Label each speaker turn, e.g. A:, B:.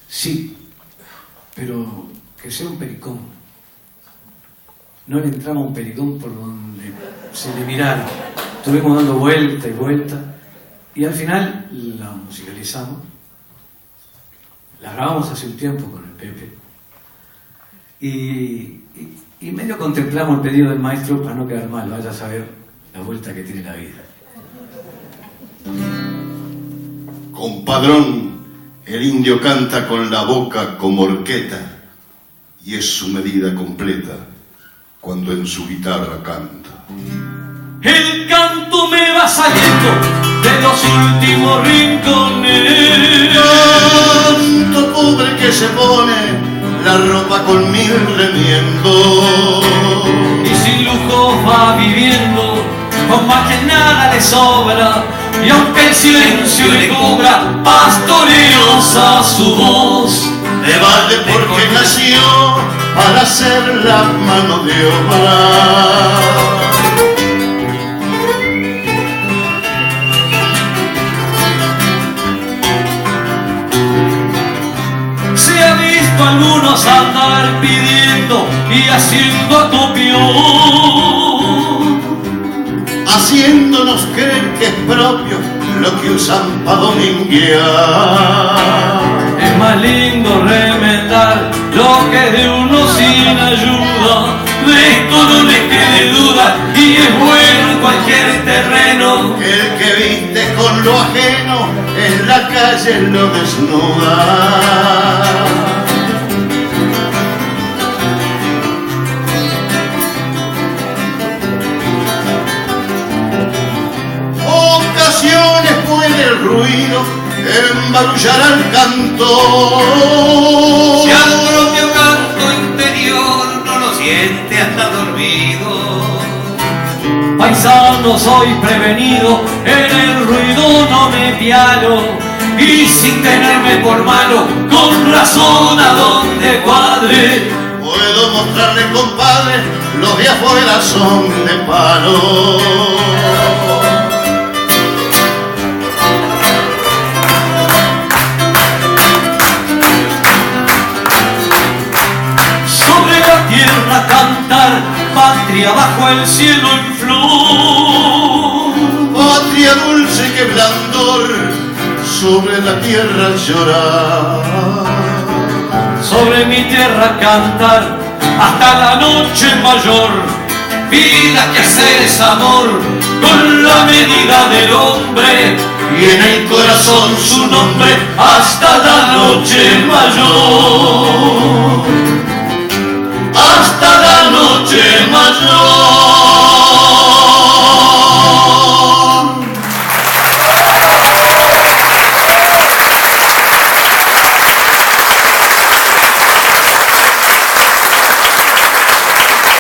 A: Sí, pero que sea un pericón. No le entraba un pericón por donde se le mirara. Estuvimos dando vuelta y vuelta y al final la musicalizamos. La grabamos hace un tiempo con el Pepe y medio contemplamos el pedido del maestro para no quedar mal. Vaya a saber la vuelta que tiene la vida.
B: Compadrón, el indio canta con la boca como horqueta y es su medida completa cuando en su guitarra canta.
C: El canto me va saliendo de los últimos rincones.
B: Tanto pobre que se pone la ropa con 1000 remiendos
C: Y sin lujo va viviendo, con más que nada le sobra. Y aunque el silencio le cobra pastoreos a su voz,
B: de balde porque nació para ser la mano de obra.
C: Se ha visto a algunos andar pidiendo y haciendo acopión,
B: haciéndonos creer que es propio lo que usan pa' dominguear.
C: es más lindo remendar lo que es de uno sin ayuda. De esto no le quede duda y es bueno en cualquier terreno.
B: El que viste con lo ajeno en la calle lo desnuda. Ocasiones puede el ruido embarullar al cantor.
D: Si al propio canto interior no lo siente hasta dormido.
C: Paisano, soy prevenido, en el ruido no me pialo. Y sin tenerme por malo, con razón a donde cuadre.
B: Puedo mostrarle, compadre, los de afuera son de palo.
C: Cantar, patria bajo el cielo en flor.
B: Patria dulce que blandor sobre la tierra llorar.
C: Sobre mi tierra cantar hasta la noche mayor. Vida que hacer es amor con la medida del hombre. Y en el corazón su nombre hasta la noche mayor. Hasta la noche mayor.